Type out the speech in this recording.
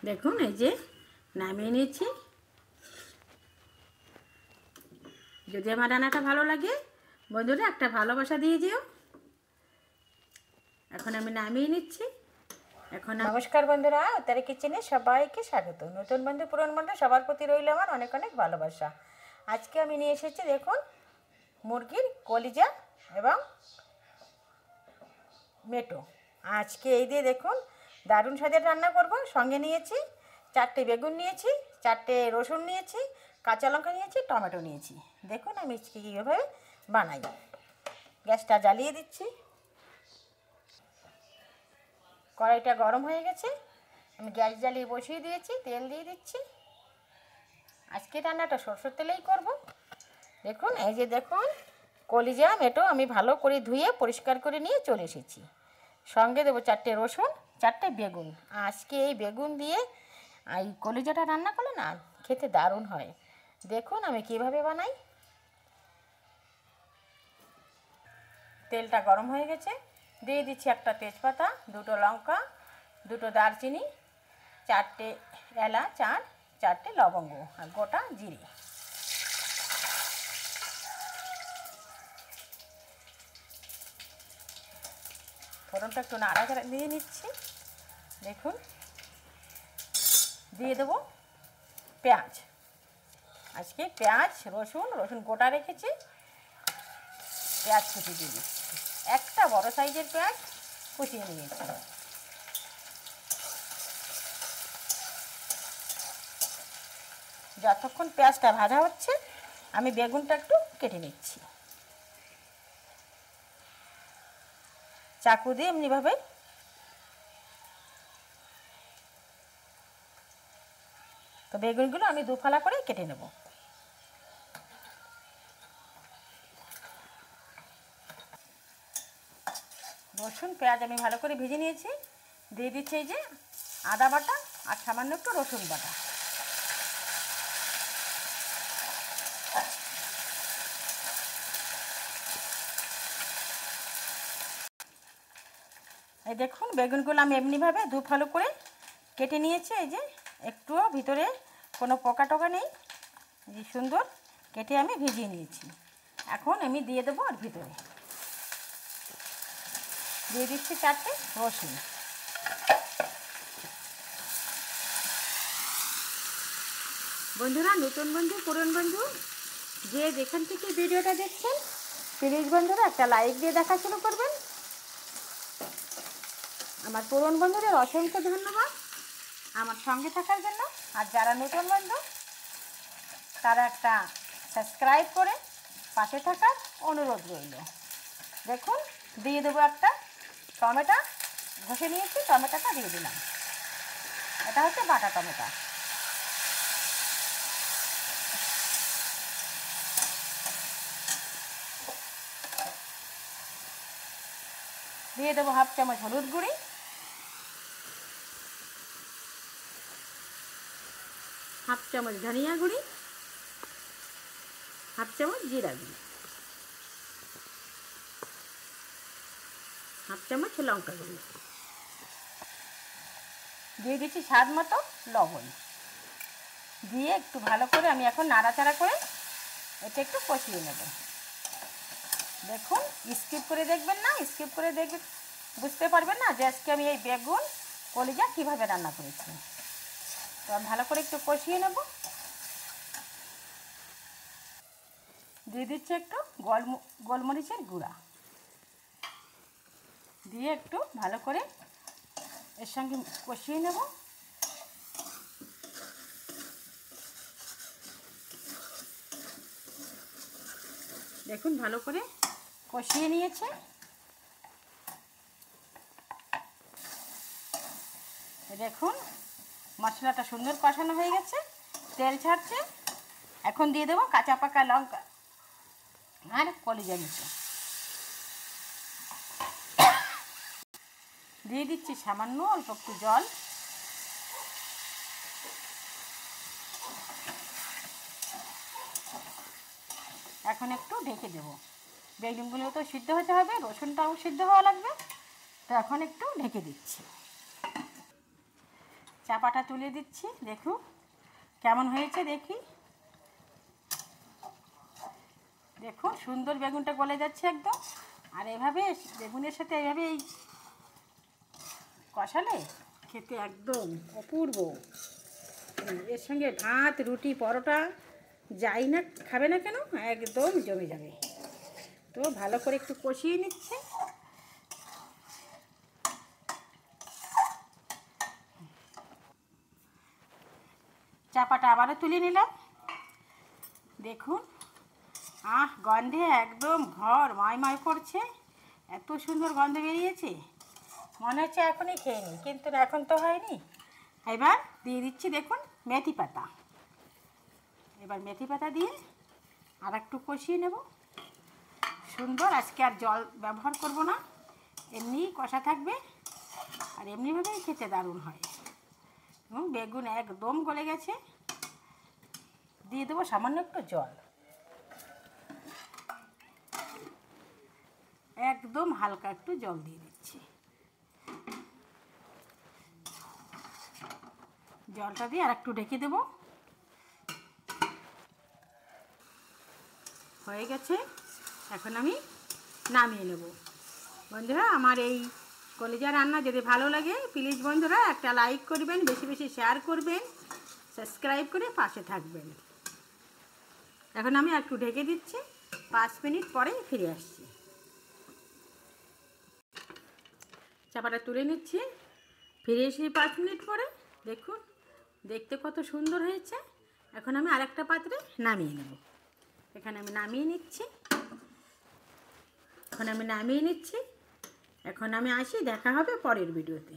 দেখুন এই যে নামিয়ে নিয়েছি। যদি আমার রান্নাটা ভালো লাগে বন্ধুরা একটা ভালোবাসা দিয়ে দিও। এখন আমি নামিয়ে নিচ্ছি। এখন নমস্কার বন্ধুরা, উত্তরে কিচেনে সবাইকে স্বাগত। নতুন বন্ধু পুরনো বন্ধু সবার প্রতি রইল আমার অনেক অনেক ভালোবাসা। আজকে আমি নিয়ে এসেছি দেখুন মুরগির কলিজা এবং মেটো। আজকে এই দিয়ে দেখুন দারুণ স্বাদের রান্না করব। সঙ্গে নিয়েছি 4টে বেগুন নিয়েছি, 4টে রসুন নিয়েছি, কাঁচা লঙ্কা নিয়েছি, টমেটো নিয়েছি। দেখুন আমি কীভাবে বানাই। গ্যাসটা জ্বালিয়ে দিচ্ছি। কড়াইটা গরম হয়ে গেছে, আমি গ্যাস জ্বালিয়ে বসিয়ে দিয়েছি। তেল দিয়ে দিচ্ছি। আজকে রান্নাটা সরষের তেলেই করব। দেখুন এই যে দেখুন কলিজা মেটো আমি ভালো করে ধুয়ে পরিষ্কার করে নিয়ে চলে এসেছি। সঙ্গে দেবো 4টে রসুন, 4টে বেগুন। আজকে এই বেগুন দিয়ে এই কলিজাটা রান্না করলে না খেতে দারুণ হয়। দেখুন আমি কিভাবে বানাই। তেলটা গরম হয়ে গেছে, দিয়ে দিচ্ছি একটা তেজপাতা, 2টো লঙ্কা, 2টো দারচিনি, 4টে এলাচ আর 4টে লবঙ্গ আর গোটা জিরে। ফোড়নটা একটু নাড়াচাড়া দিয়ে নিচ্ছি। দেখুন দিয়ে দেবো পেঁয়াজ। আজকে পেঁয়াজ রসুন গোটা রেখেছি, পেঁয়াজ কুচি দিয়ে দিচ্ছি। একটা বড় সাইজের পেঁয়াজ কুচিয়ে নিয়েছি। যতক্ষণ পেঁয়াজটা ভাজা হচ্ছে আমি বেগুনটা একটু কেটে নিচ্ছি। চাকু দিয়ে এমনিভাবে তো বেগুনগুলো আমি দুফালা করে কেটে নেব। রসুন পেঁয়াজ আমি ভালো করে ভেজে নিয়েছি। দিয়ে দিচ্ছি এই যে আদা বাটা আর সামান্য একটু রসুন বাটা। এই দেখুন বেগুনগুলো আমি এমনিভাবে দুফালো করে কেটে নিয়েছি। এই যে একটুও ভিতরে কোনো পোকা টোকা নেই, যে সুন্দর কেটে আমি ভিজিয়ে নিয়েছি। এখন আমি দিয়ে দেবো আর ভিতরে দিয়ে দিচ্ছি 4টে রসুন। বন্ধুরা, নতুন বন্ধু পুরনো বন্ধু যে যেখান থেকে ভিডিওটা দেখছেন প্লিজ বন্ধুরা একটা লাইক দিয়ে দেখা শুরু করবেন। আমার পুরনো বন্ধুদের অসংখ্য ধন্যবাদ আমার সঙ্গে থাকার জন্য। আর যারা নতুন বন্ধু তারা একটা সাবস্ক্রাইব করে পাশে থাকার অনুরোধ রইল। দেখুন দিয়ে দেবো একটা টমেটো, ঘষে নিয়েছি, টমেটোটা দিয়ে দিলাম। এটা হচ্ছে বাটা টমেটো। দিয়ে দেবো 1/2 চামচ হলুদ গুঁড়ি, 1/2 চামচ ধনিয়া গুঁড়ি, 1/2 চামচ জিরা গুঁড়ি, 1/2 চামচ লঙ্কা গুঁড়ি। দিয়ে দিচ্ছি স্বাদ মতো লবণ। দিয়ে একটু ভালো করে আমি এখন নাড়াচাড়া করে এটা একটু কষিয়ে নেব। দেখুন স্কিপ করে দেখবেন না, স্কিপ করে দেখবেন বুঝতে পারবেন না যে আজকে আমি এই বেগুন কলিজা কীভাবে রান্না করেছি। তো আমি ভালো করে একটু কষিয়ে নেব। দিয়ে দিচ্ছি একটু গোলমরিচের গুঁড়া, দিয়ে একটু ভালো করে এর সঙ্গে কষিয়ে নেব। দেখুন ভালো করে কষিয়ে নিয়েছে। দেখুন মশলাটা সুন্দর কষানো হয়ে গেছে, তেল ছাড়ছে। এখন দিয়ে দেবো কাঁচা পাকা লঙ্কা আর কলিজা মিশে দিয়ে দিচ্ছি সামান্য অল্প একটু জল। এখন একটু ঢেকে দেবো। বেগুনগুলো তো সিদ্ধ হতে হবে, রসুনটাও সিদ্ধ হওয়া লাগবে। তো এখন একটু ঢেকে দিচ্ছি। চাপাটা তুলে দিচ্ছি, দেখুন কেমন হয়েছে দেখি। দেখুন সুন্দর বেগুনটা গলে যাচ্ছে একদম। আর এভাবে বেগুনের সাথে এভাবে এই কষালে খেতে একদম অপূর্ব। এর সঙ্গে ভাত, রুটি, পরোটা যাই না খাবে না কেন একদম জমে যাবে। তো ভালো করে একটু কষিয়ে নিচ্ছে। চাপাটা আবারও তুলে নিলাম। দেখুন গন্ধে একদম ঘর ময় করছে। এত সুন্দর গন্ধ বেরিয়েছে, মনে হচ্ছে এখনই খেয়ে নিই, কিন্তু এখন তো হয়নি। এবার দিয়ে দিচ্ছি দেখুন মেথি পাতা। এবার মেথি পাতা দিয়ে আর একটু কষিয়ে নেব সুন্দর। আজকে আর জল ব্যবহার করব না, এমনিই কষা থাকবে আর এমনিভাবেই খেতে দারুণ হয়। এবং বেগুন একদম গলে গেছে। দিয়ে দেবো সামান্য একটু জল, একদম হালকা একটু জল দিয়ে দিচ্ছি। জলটা দিয়ে আর একটু ঢেকে দেবো। হয়ে গেছে, এখন আমি নামিয়ে নেব। বন্ধুরা আমার এই কলিজা রান্না যদি ভালো লাগে প্লিজ বন্ধুরা একটা লাইক করবেন, বেশি বেশি শেয়ার করবেন, সাবস্ক্রাইব করে পাশে থাকবেন। এখন আমি একটু ঢেকে দিচ্ছি, 5 মিনিট পরে ফিরে আসছি। চাপাটা তুলে নিচ্ছি, ফিরে এসে 5 মিনিট পরে। দেখুন দেখতে কত সুন্দর হয়েছে। এখন আমি আরেকটা পাত্রে নামিয়ে নেব। এখানে আমি নামিয়ে নিচ্ছি। এখন আমি আসি, দেখা হবে পরের ভিডিওতে।